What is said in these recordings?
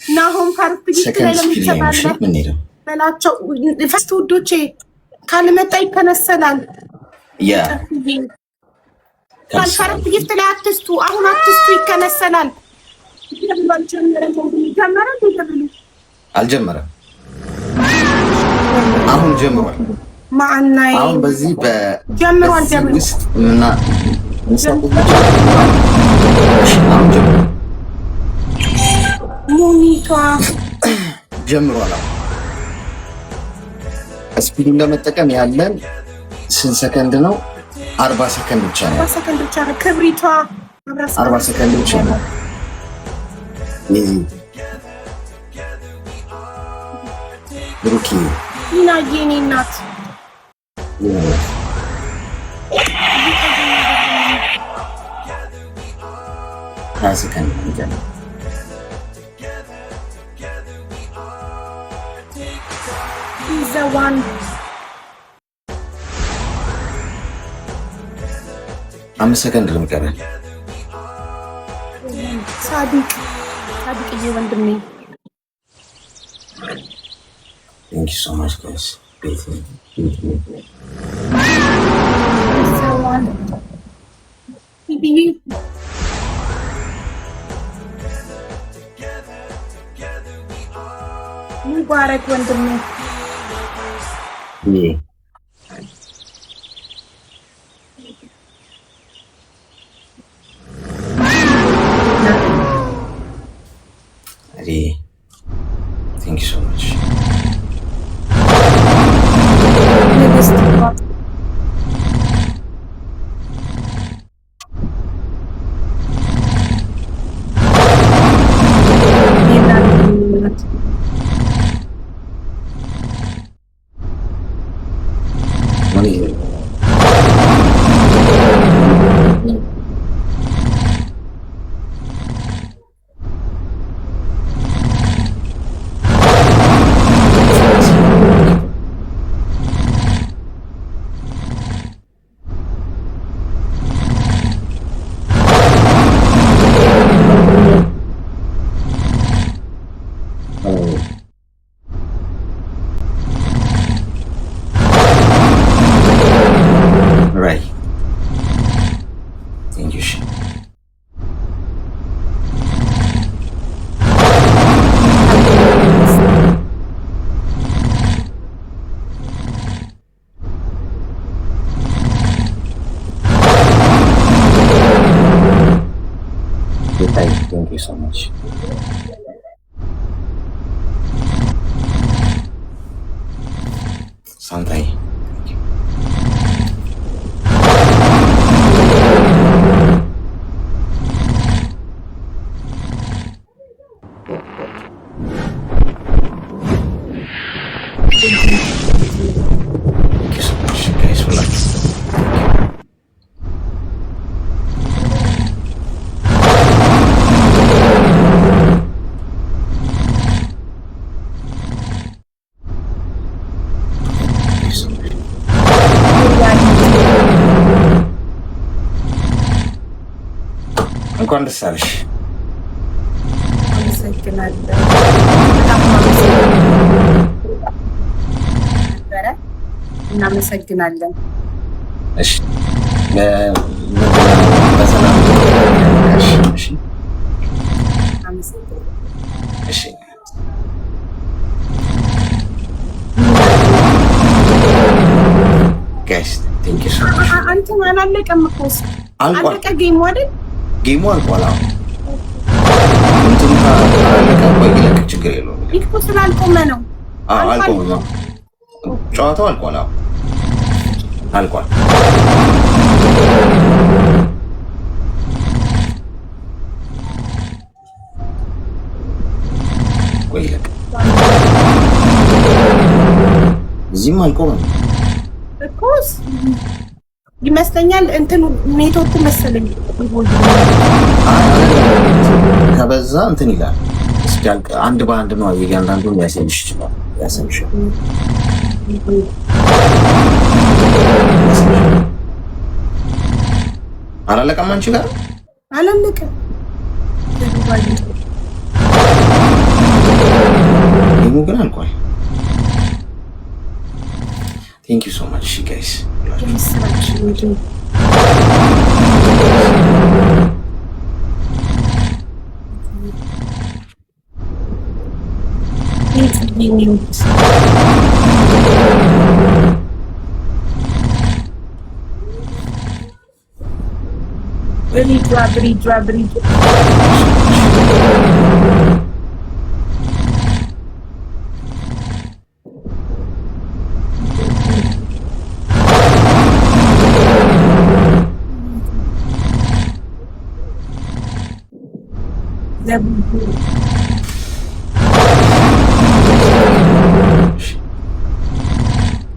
ናሆም ፓርፕሊክ ላይ ለምትሰማለ በላቸው ፈስት ውዶቼ ካልመጣ ይከነሰላል። ፓርፕሊክ ላይ አትስቱ፣ አሁን አትስቱ፣ ይከነሰላል። አልጀመረም፣ አሁን ጀምሯል። ማአናይ አሁን በዚህ ጀምሯል ውስጥ ምና አሁን ሙኒቷ ጀምሯል። ስፒዱን ለመጠቀም ያለን ስንት ሰከንድ ነው? 40 ሰከንድ ብቻ ነው። 40 ሰከንድ ብቻ ነው። ክብሪቷ 40 ሰከንድ ብቻ ነው። ብሩኪ እና የኔ እናት ሰከንድ ነው። ዘዋን 5 ሰከንድ ነው የሚቀረን። ሳዲቅዬ ወንድሜ Thank you so much, guys. ሙባረክ ወንድሜ። Thank you so much. Right. Thank you. Thank you so much. Santai. እንኳን ደስ አለሽ። እናመሰግናለን። እሺ በሰላም እሺ። እሺ ጋይስ ቴንክ ዩ ሶ ማች። አንተ አላለቀም እኮ አለቀ ጌሙ አይደል? ጌሙ አልቋል። እንትኑ ካላለቀ ቆይለቅ ችግር የለውም። ይክፉ ስላልቆመ ነው። አልቆመ ነው ጨዋታው አልቋል። አልቋል። ቆይለቅ እዚህም አልቆመም እኮስ ይመስለኛል። እንትኑ ኔትወርኩ መሰለኝ ከበዛ እንትን ይላል። እስኪ አንድ በአንድ ነው እያንዳንዱን ያሳይሽ ይችላል። ያሳይሽ አላለቀም። አንቺ ጋር አላለቀም። አልቋል። ቴንክ ዩ ሶ ማች ጋይስ።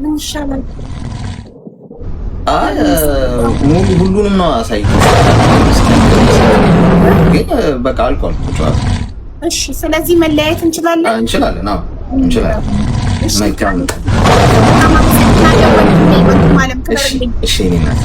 ምን ይሻላል? ሙሉ ሁሉንም ነው አሳይቶሽ ግን በቃ አልቋል ጨዋታ። እሺ ስለዚህ መለያየት እንችላለን? እንችላለን። አዎ እንችላለን። መልካም እሺ እኔ እናት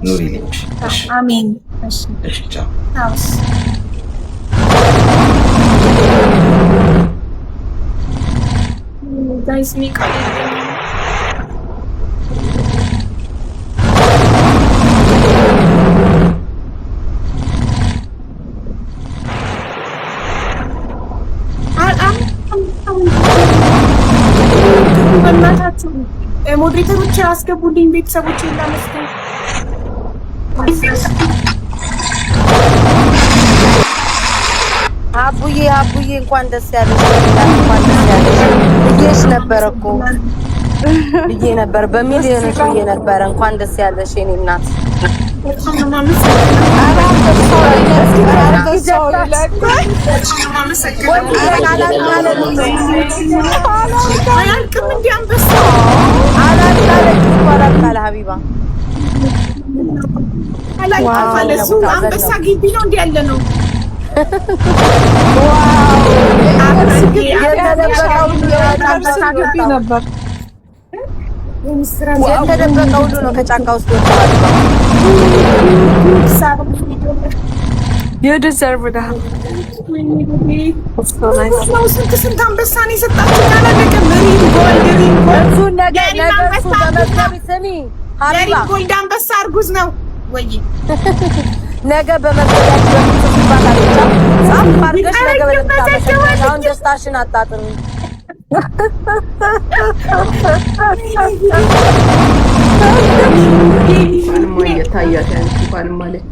ኑሪልኝ። እሺ አሜን። እሺ እሺ ቻው። ጋይስ ሚቃል በእናታችሁ ሞዴሬተሮች አስገቡልኝ። ቤተሰቦች እንዳመስገን አቡዬ እንኳን ደስ ያለሽ፣ እንኳን ደስ ያለሽ ብዬሽ ነበር እኮ ብዬ ነበር፣ በሚሊዮኖች ብዬ ነበር። እንኳን ደስ ያለሽ የኔ እናት። ሀቢባ አንበሳ ግቢ ነው እንዲ ያለ ነው። የተደበቀ ሁሉ ነው ከጫካ ውስጥ ስንት አንበሳ ነው የሰጣችሁ? ጎልድ አንበሳ እርጉዝ ነው ወይ? ነገ በመገዳች በሚባል ጻፍ አድርገሽ ነገ በለምታመሽ አሁን ደስታሽን አጣጥሚ። ባልማ እየታያት ያንቺ ባልማ ላይ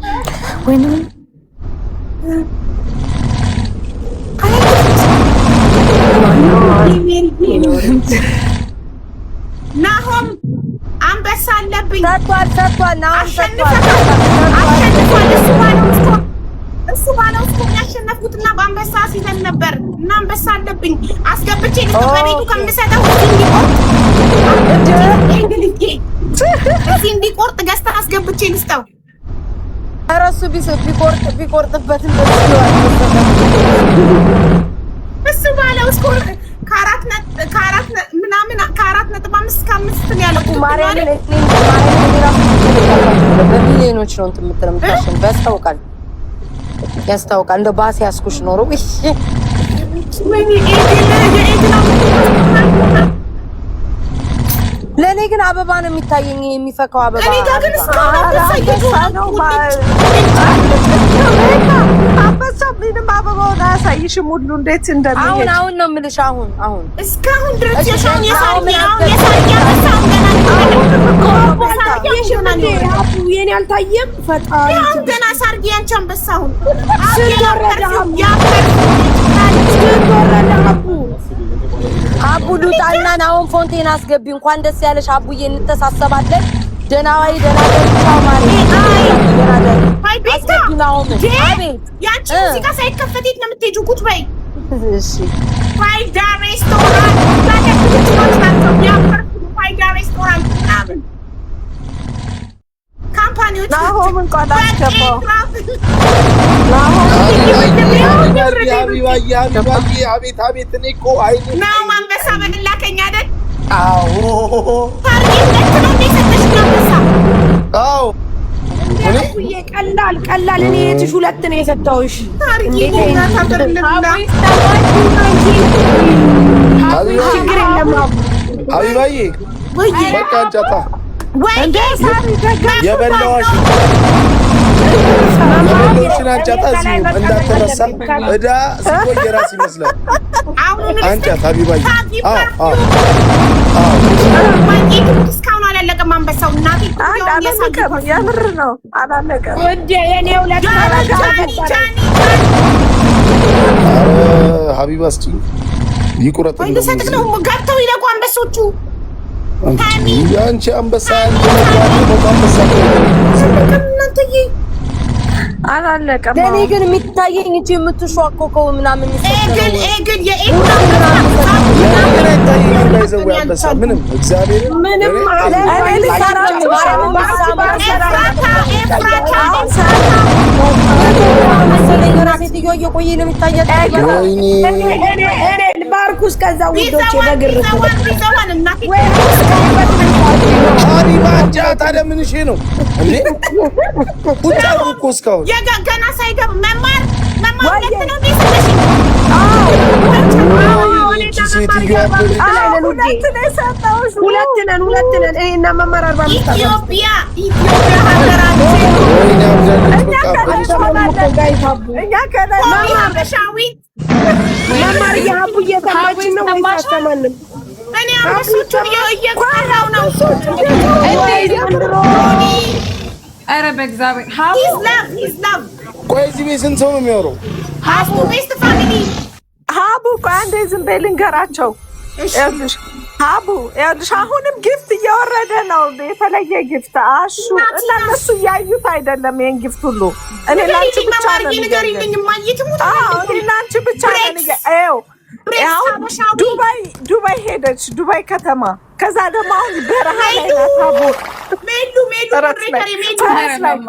ወይኔ ናሆም አንበሳ አለብኝ። ሰጥቷል። ናሆም ሰጥቷል። እሱ ባለው እስኮ ያሸነፍኩትና በአንበሳ ሲዘን ነበር እና አንበሳ አለብኝ። አስገብቼ በቤቱ ከምሰጠው እዚህ እንዲቆርጥ ገዝተህ አስገብቼ ልስጠው። ኧረ እሱ ቢቆርጥበት እሱ ባለው እስኮ ከአራት ነጥብ አምስት እስከ 5 ነው ያለው። ማርያምን በሚሊዮኖች ነው እንትን የምትለው ያስታውቃል። እንደው ባስ ያስኩሽ ኖሮ ለእኔ ግን አበባ ነው የሚታየኝ፣ የሚፈካው አበባ። አንበሳ ምንም አበባውን አያሳይሽም ሁሉ እንዴት እንደሚሄድ። አሁን ነው የምልሽ። አሁን እስካሁን ድረስ የኔ አልታየም። ፈጣሪ ገና ሳርጊ ያንቺ አንበሳ አሁን አቡ ሉጣና ናሆም ፎንቴን አስገቢ። እንኳን ደስ ያለሽ አቡዬ፣ እንተሳሰባለን። ደህና ዋይ፣ ደህና ደርቻው ማሪ። ያንቺ ሙዚቃ ሳይከፈት የት ነው የምትሄጂው? ቁጭ በይ። እሺ ፋይዳ ሬስቶራንት ምናምን ካምፓኒዎች ናሆም እንኳን አስገባው። አቤት እኔ እኮ ነው አንበሳ በላከኝ አይደል? አዎ ታርጌት ነው እንደ ሰጠሽ አንበሳ። አዎ እንዴ ቀላል እኔ እህትሽ 2 ነው የሰጠሁሽ። ሀቢባዬ በቃ አንጫታ የበላዋሽን አንጫታ እዚሁ እንዳትረሳ። እዳ ሲቆይ የራስ ይመስላል። አንጫት ሀቢባዬ። እስካሁን አላለቀም አንበሳው። እናቴ የምር ነው አላለቀም። ሀቢባ እስኪ ይቁረጥ ነው ገብተው ይለቁ አንበሶቹ። አንቺ አንበሳ አላለቀም። ለኔ ግን የሚታየኝ እንጂ የምትሿኮከው ምናምን ምንም እግዚአብሔር ባርኩስ ከዛ ውዶቼ በግርት ሀቢባ አንቺ ታዲያ ምን እሺ ነው እንዴ? ቁጭ አድርጉ እኮ እስካሁን ገና ሳይገባ መማር ነው ኢትዮጵያ ቆይ እዚህ ቤት ስንት ሰው ነው የሚያወራው? ሀቡ ቆይ አንዴ ዝም በይ ልንገራቸው። ሀቡ ይኸውልሽ አሁንም ጊፍት እየወረደ ነው፣ የተለየ ጊፍት አሹ እና እነሱ እያዩት አይደለም። ይሄን ጊፍት ሁሉ እኔ ላንቺ ብቻ ነው ላንቺ ብቻ ነው። ዱባይ ሄደች፣ ዱባይ ከተማ። ከዛ ደግሞ አሁን በረሃ ላይ ናት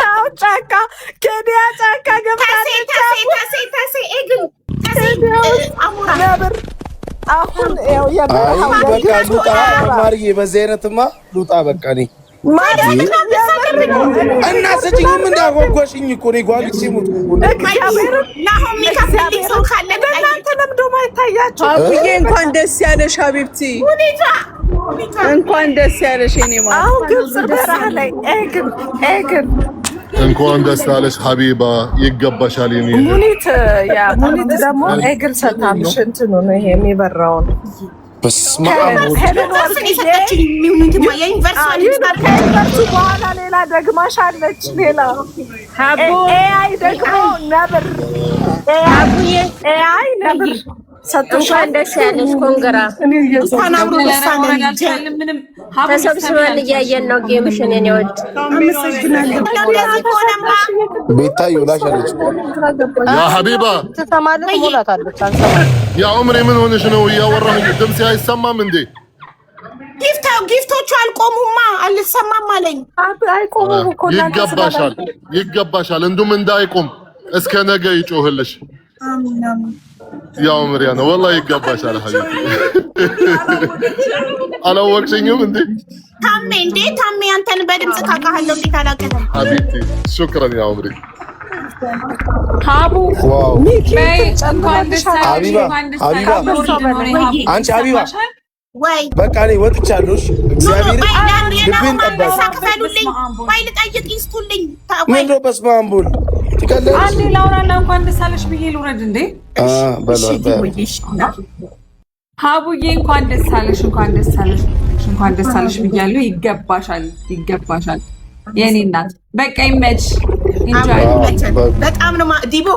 ሀቡ ጫካ ኬንያ ጫካ ገብታለች። ነብር አሁን በቃ ሉጣ ማርዬ፣ በዚህ አይነትማ ሉጣ በቃ እኔ እና ስጭኝም እንዳጓጓሽኝ እኮ ነው ጓግቼ ሞት እናንተ ለምዶ ማይታያችሁ። አብዬ እንኳን ደስ ያለሽ ሀቢብቲ፣ እንኳን ደስ ያለሽ የኔ ማለት። አሁን ግብጽ በረሃ ላይ ኤግን እንኳን ደስ ያለሽ ሀቢባ፣ ይገባሻል። የኔ ሙኒት ደግሞ ኤግል ሰታልሽ እንትኑ ነው ይሄ የሚበራውን በኋላ ሌላ ደግማሽ አለች። ሌላ ኤአይ ደግሞ ነብር ኤአይ ነብር እንኳን ደስ ያለሽ። ኮንግራ ተሰብስበን እያየን ነው ጌምሽን። የኔ ወድ ቤታዬ ላሻለች። ያ ሀቢባ ትሰማለህ? ሞላታለች። ያ ዑምሬ ምን ሆነሽ ነው? እያወራህ ድምጽ አይሰማም እንዴ? ጊፍቶቹ አልቆሙማ፣ አልሰማም አለኝ። አይቆሙም እኮ ይገባሻል። እንዱም እንዳይቆም እስከ ነገ ይጮህልሽ። ያ ዑምሪያ ነው ወላሂ ይገባሻል። ሀቢብ አላወቅሽኝም እንዴ? ታሜ አንተን በድምጽ ታውቃለሁ። እንዴት አላውቅህም? ሀቢብቲ ሹክራን ያ ዑምሪ። ሀቡ አንቺ ሀቢባ በቃ እኔ ወጥቻለሁ። እግዚአብሔር ልቤን ጠባሽ። ምን ነው በስመ አብ ወልድ ትቀለሽ። አንዴ ላውራና እንኳን ደስ አለሽ ብዬ ልውረድ እንዴ? ሀቡዬ እንኳን ደስ አለሽ፣ እንኳን ደስ አለሽ ብያለሁ። ይገባሻል የኔ እናት። በቃ ይመች። በጣም ነው ዲቦ፣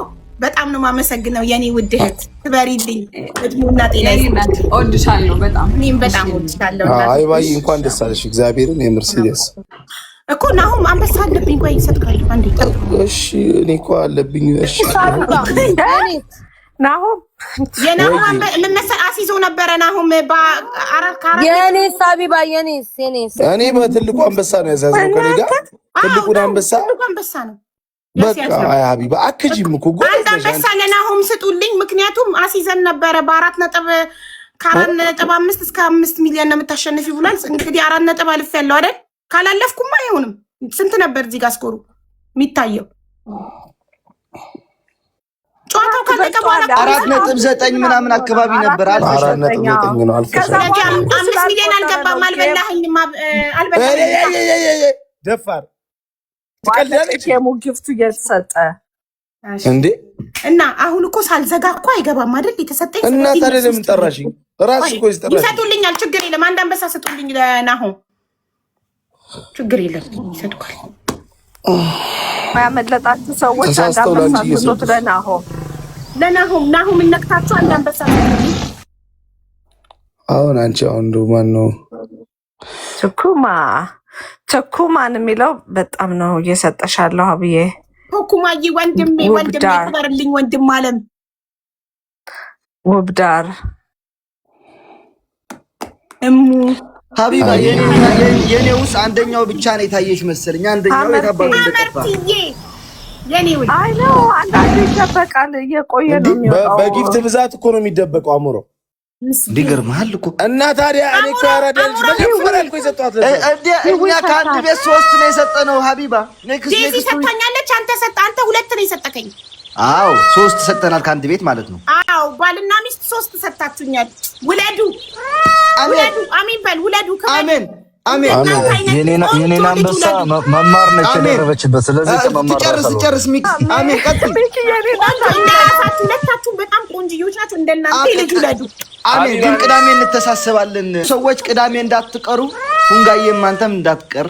በጣም ነው የማመሰግነው የኔ ውድ እህት። ትበሪልኝ፣ እድሜና ጤና ይስጥልኝ። እወድሻለሁ በጣም። እኔም በጣም እወድሻለሁ። አይ ባይ እንኳን ደስ አለሽ። እግዚአብሔርን የምር ሲሪየስ እኮ ናሁም አንበሳ አለብኝ። ቆይ ይሰጥካል አንዴ። እሺ እኔ እኮ አለብኝ። እሺ ናሁም የናሁም ምን መሰል አስይዞ ነበረ። ናሁም የኔስ ሀቢባ የኔስ እኔ በትልቁ አንበሳ ነው ያዛዝነው ከኔ ጋር ትልቁን አንበሳ ነው። በቃ አይ ሀቢባ አክጂም እኮ አንድ አንበሳ ለናሁም ስጡልኝ። ምክንያቱም አስይዘን ነበረ ከ4.5 እስከ 5 ሚሊዮን ነው የምታሸንፊ ብሏል። እንግዲህ 4 ነጥብ አልፍ ያለው አይደል? ካላለፍኩማ አይሆንም። ስንት ነበር እዚህ ጋር ስኮሩ የሚታየው? ጨዋታው ካለቀ በኋላ 4.9 ምናምን አካባቢ ነበር። 4.9 ነው። አልፈሻል። 5 ሚሊዮን አልገባም። አልበላኸኝም። ደፋር ትቀልዳለች። ጊፍቱ እየተሰጠ እንዴ እና አሁን እኮ ሳልዘጋ እኮ አይገባም አይደል? የተሰጠኝ እና ታዲያ ለምን ጠራሽኝ? ራስሽ እኮ ይስጠራሽ። ይሰጡልኛል። ችግር የለም። አንድ አንበሳ ስጡልኝ ለናሆም። ችግር የለም ይሰጡካል። ያመለጣችሁ ሰዎች አንድ አንበሳ ስጡት ለናሆም ናሆም እንነክታችሁ አንድ አንበሳ ስጡልኝ። አሁን አንቺ አሁን ማን ነው ቸኩማን የሚለው በጣም ነው እየሰጠሻለሁ አብዬ። ቸኩማዬ ወንድሜ ክበርልኝ ወንድም አለም ውብዳር ሀቢባ የኔ ውስጥ አንደኛው ብቻ ነው የታየሽ መሰለኝ። አንደኛው የታባሉ እንደጠፋ አይ ነው አንዳንዴ ይደበቃል። እየቆየ ነው የሚወጣው። በጊፍት ብዛት እኮ ነው የሚደበቀው። አሞሮ እንዲገርምሃል እኮ እና ታዲያ እኔ እኮ ያራዳልሽ መጀመሪያ እኮ የሰጧት እኛ ከአንድ ቤት 3 ነው የሰጠነው። ሀቢባ ዴዚ ሰጥታኛለች። አንተ 2 ነው የሰጠከኝ። አዎ 3 ሰጠናል ከአንድ ቤት ማለት ነው። አዎ ባልና ሚስት 3 ሰጣችሁኛል። ውለዱ አሜን በል ውለዱ። አሜን አሜን። የኔን አንበሳ መማር ነች የደረበችበት። ስለዚህ ከመማር ጨርስ ሚክስ አሜን። ቀጥል። ሁለታችሁም በጣም ቆንጆዎች ናቸው። እንደናንተ ልጅ ውለዱ። አሜን። ግን ቅዳሜ እንተሳሰባለን ሰዎች። ቅዳሜ እንዳትቀሩ። ፉንጋዬም አንተም እንዳትቀር።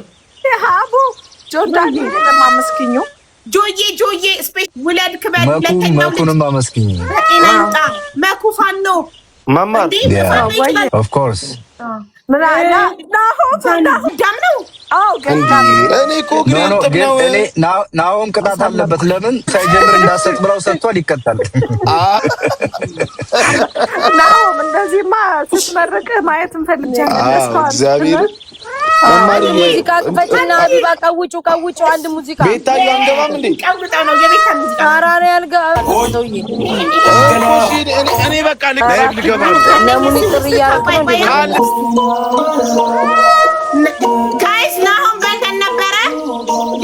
ሀቡ ጆርዳን ለማመስኪኙ ጆዬ ውለድ ክበል። መኩንም አመስኪኝ። መኩፋን ነው መማር ኦፍ ኮርስ ምን አላ ዳም ነው። እኔ እኮ ግን ናሆም ቅጣት አለበት። ለምን ሳይጀምር እንዳሰጥ ብለው ሰጥቷል። ይቀጣል። ናሆም እንደዚህማ ስትመርቅ ማየት እንፈልጋለን። እግዚአብሔር ሙዚቃ ክፈትና ሀቢባ ቀውጩ አንድ ሙዚቃ ቤታዬ አንገባም እንዴ? ቀውጣው ነው የቤታ ሙዚቃ። አራራ ያልጋ እኔ በቃ ልገባ ነው። ለሙኒ ጥሪ ያረቀው ጋይስ ናሆም በልተን ነበረ።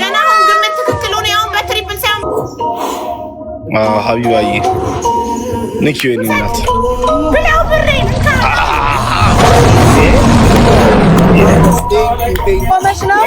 የናሆም ግምት ትክክል ሆነ። ያው በትሪፕል ሳይሆን ሀቢባዬ ንኪው የኔ እናት ብለው ብሬን ቆመሽ ነው